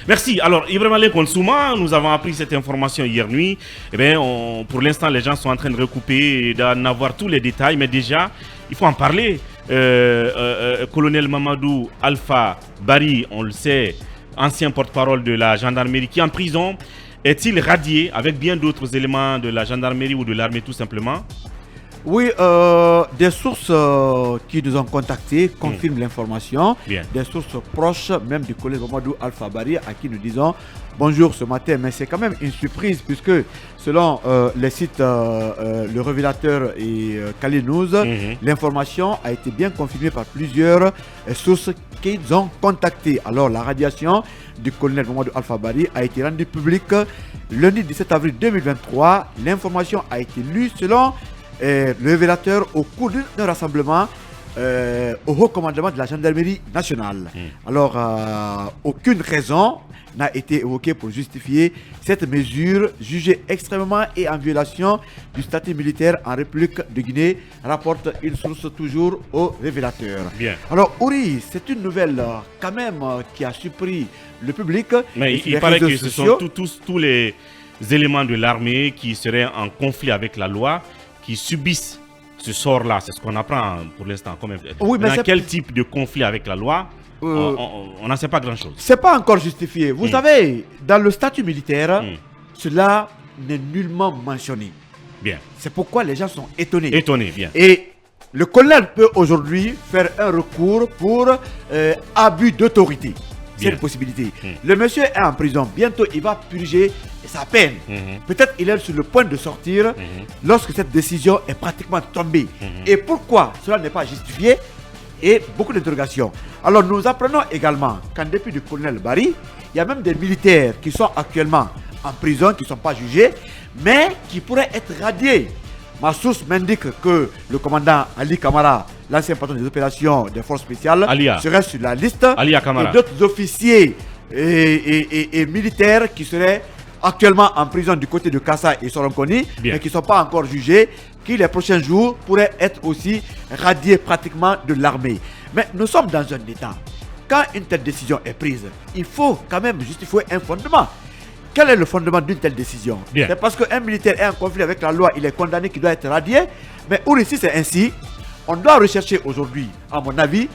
Merci. Alors, Ibrahim Alek Souma, nous avons appris cette information hier nuit. Eh bien, pour l'instant, les gens sont en train de recouper et d'en avoir tous les détails, mais déjà, il faut en parler. Colonel Mamadou Alpha Bari, on le sait, ancien porte-parole de la gendarmerie qui est en prison, est-il radié avec bien d'autres éléments de la gendarmerie ou de l'armée tout simplement? Oui, des sources qui nous ont contactés confirment l'information. Bien. Des sources proches, même du collègue Mamadou Alpha Bari, à qui nous disons bonjour ce matin. Mais c'est quand même une surprise puisque selon les sites Le Révélateur et Kali News, l'information a été bien confirmée par plusieurs sources qu'ils ont contactées. Alors la radiation du colonel Mamadou Alpha Bari a été rendue publique lundi 17 avril 2023. L'information a été lue selon le révélateur au cours d'un rassemblement au haut commandement de la gendarmerie nationale. Alors, aucune raison n'a été évoquée pour justifier cette mesure jugée extrêmement et en violation du statut militaire en République de Guinée, rapporte une source toujours au révélateur. Bien. Alors, Ouri, c'est une nouvelle quand même qui a surpris le public. Mais il paraît que ce sont tous les éléments de l'armée qui seraient en conflit avec la loi, qui subissent ce sort-là. C'est ce qu'on apprend pour l'instant. Oui, mais dans quel type de conflit avec la loi, on n'en sait pas grand-chose. C'est pas encore justifié. Vous savez, dans le statut militaire, cela n'est nullement mentionné. Bien. C'est pourquoi les gens sont étonnés. Étonnés, bien. Et le colonel peut aujourd'hui faire un recours pour abus d'autorité. C'est une possibilité. Le monsieur est en prison. Bientôt, il va purger sa peine. Peut-être il est sur le point de sortir lorsque cette décision est pratiquement tombée. Et pourquoi cela n'est pas justifié? Et beaucoup d'interrogations. Alors, nous apprenons également qu'en dépit du colonel Bari, il y a même des militaires qui sont actuellement en prison, qui ne sont pas jugés, mais qui pourraient être radiés. Ma source m'indique que le commandant Ali Kamara, l'ancien patron des opérations des forces spéciales, serait sur la liste. Et d'autres officiers et militaires qui seraient actuellement en prison du côté de Kassa et Soronkoni, mais qui ne sont pas encore jugés, qui les prochains jours pourraient être aussi radiés pratiquement de l'armée. Mais nous sommes dans un état. Quand une telle décision est prise, il faut quand même justifier un fondement. Quel est le fondement d'une telle décision? C'est parce qu'un militaire est en conflit avec la loi, il est condamné, qu'il doit être radié. Mais où ici c'est ainsi, on doit rechercher aujourd'hui, à mon avis,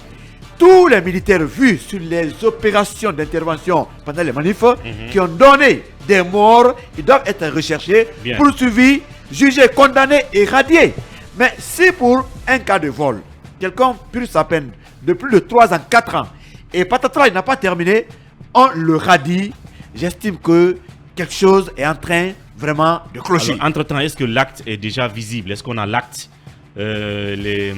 tous les militaires vus sur les opérations d'intervention pendant les manifs qui ont donné des morts, ils doivent être recherchés, poursuivis, jugés, condamnés et radiés. Mais si pour un cas de vol, quelqu'un purge sa peine de plus de 3 ans, 4 ans, et patatras, il n'a pas terminé, on le radie. J'estime que quelque chose est en train vraiment de clocher. Alors, entre-temps, est-ce que l'acte est déjà visible? Est-ce qu'on a l'acte, les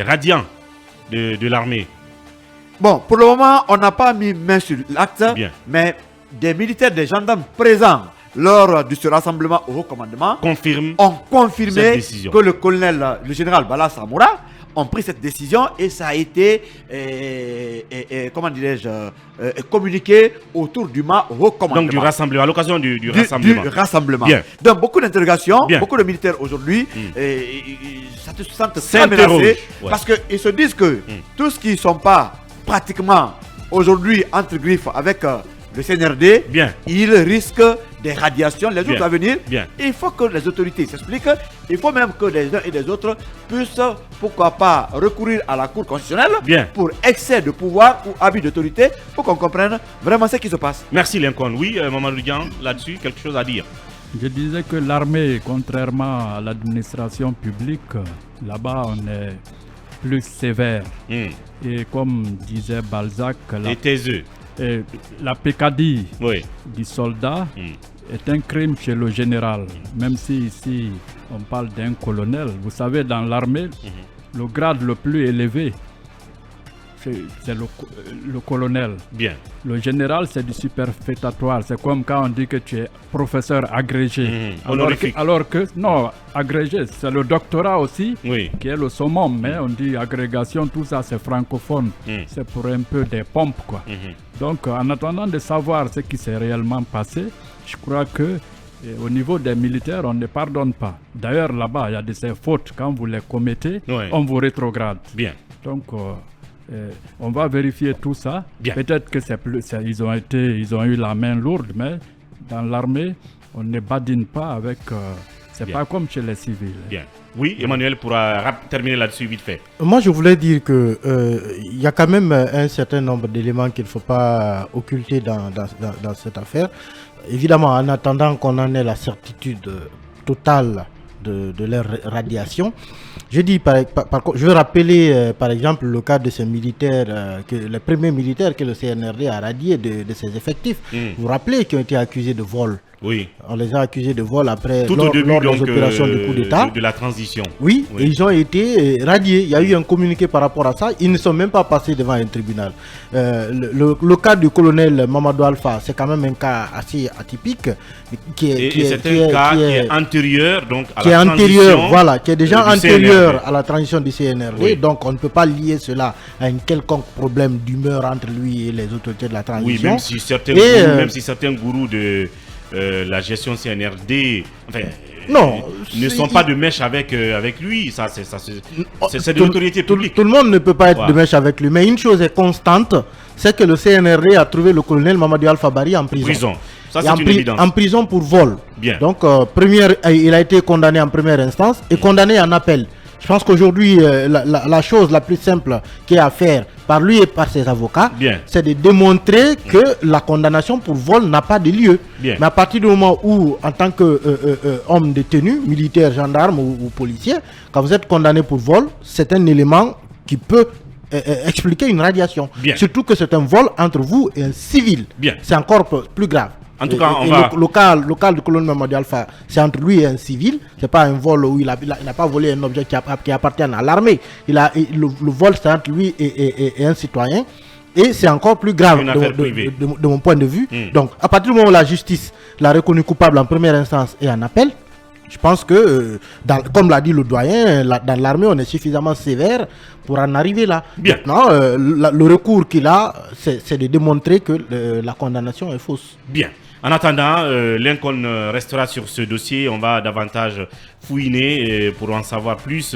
radiants de l'armée? Bon, pour le moment, on n'a pas mis main sur l'acte, mais des militaires, des gendarmes présents lors de ce rassemblement au haut commandement ont confirmé que le colonel, le général Bala Samoura, ont pris cette décision et ça a été, comment dirais-je, communiqué autour du haut commandement. Donc du rassemblement, à l'occasion du rassemblement. Donc beaucoup d'interrogations, beaucoup de militaires aujourd'hui se sentent très menacés parce qu'ils se disent que tous ceux qui ne sont pas pratiquement aujourd'hui entre griffes avec le CNRD, ils risquent des radiations les jours à venir. Il faut que les autorités s'expliquent. Il faut même que les uns et les autres puissent, pourquoi pas, recourir à la Cour constitutionnelle pour excès de pouvoir ou abus d'autorité pour qu'on comprenne vraiment ce qui se passe. Merci Lincoln. Oui, Mamadou Dian, là-dessus, quelque chose à dire? Je disais que l'armée, contrairement à l'administration publique, là-bas on est plus sévère. Et comme disait Balzac, la pécadille du soldat est un crime chez le général. Même si ici on parle d'un colonel, vous savez, dans l'armée, le grade le plus élevé, c'est le colonel. Le général, c'est du superfétatoire. C'est comme quand on dit que tu es professeur agrégé. Alors que, non, agrégé, c'est le doctorat aussi, qui est le summum. Mais on dit agrégation, tout ça, c'est francophone. C'est pour un peu des pompes, quoi. Donc, en attendant de savoir ce qui s'est réellement passé, je crois que au niveau des militaires, on ne pardonne pas. D'ailleurs, là-bas, il y a de ces fautes. Quand vous les commettez, on vous rétrograde. Donc, On va vérifier tout ça. Peut-être que ils ont eu la main lourde, mais dans l'armée, on ne badine pas avec... c'est pas comme chez les civils. Bien. Oui, Emmanuel pourra terminer là-dessus vite fait. Moi, je voulais dire que il y a quand même un certain nombre d'éléments qu'il ne faut pas occulter dans cette affaire. Évidemment, en attendant qu'on en ait la certitude totale de leur radiation. Je dis je veux rappeler par exemple le cas de ces militaires, les premiers militaires que le CNRD a radiés de ses effectifs. Vous vous rappelez, qui ont été accusés de vol. Oui. On les a accusés de vol après lors des opérations de coup d'État. De la transition. Oui, et ils ont été radiés. Il y a eu un communiqué par rapport à ça. Ils ne sont même pas passés devant un tribunal. Le cas du colonel Mamadou Alpha, c'est quand même un cas assez atypique. C'est un cas qui est antérieur donc, à qui la est transition. Antérieur, voilà, qui est déjà antérieur CNRD. à la transition du CNRD. Oui. Donc on ne peut pas lier cela à un quelconque problème d'humeur entre lui et les autorités de la transition. Oui, même si certains gourous de la gestion CNRD ne sont pas de mèche avec lui. C'est de l'autorité publique. Tout le monde ne peut pas être de mèche avec lui. Mais une chose est constante, c'est que le CNRD a trouvé le colonel Mamadou Alpha Bari en prison. Ça, c'est une évidence. En prison pour vol. Bien. Donc, il a été condamné en première instance et condamné en appel. Je pense qu'aujourd'hui, la chose la plus simple qu'il y a à faire par lui et par ses avocats, c'est de démontrer que la condamnation pour vol n'a pas de lieu. Bien. Mais à partir du moment où, en tant qu'homme détenu, militaire, gendarme ou policier, quand vous êtes condamné pour vol, c'est un élément qui peut expliquer une radiation. Bien. Surtout que c'est un vol entre vous et un civil. C'est encore plus grave. En tout cas, le cas du colonel Mamadou Alpha, c'est entre lui et un civil. C'est pas un vol où il n'a pas volé un objet qui appartient à l'armée. Le vol, c'est entre lui et un citoyen. Et c'est encore plus grave de mon point de vue. Donc, à partir du moment où la justice l'a reconnu coupable en première instance et en appel, je pense que, comme l'a dit le doyen, dans l'armée, on est suffisamment sévère pour en arriver là. Maintenant, le recours qu'il a, c'est de démontrer que la condamnation est fausse. Bien. En attendant, Lincoln restera sur ce dossier. On va davantage fouiner pour en savoir plus.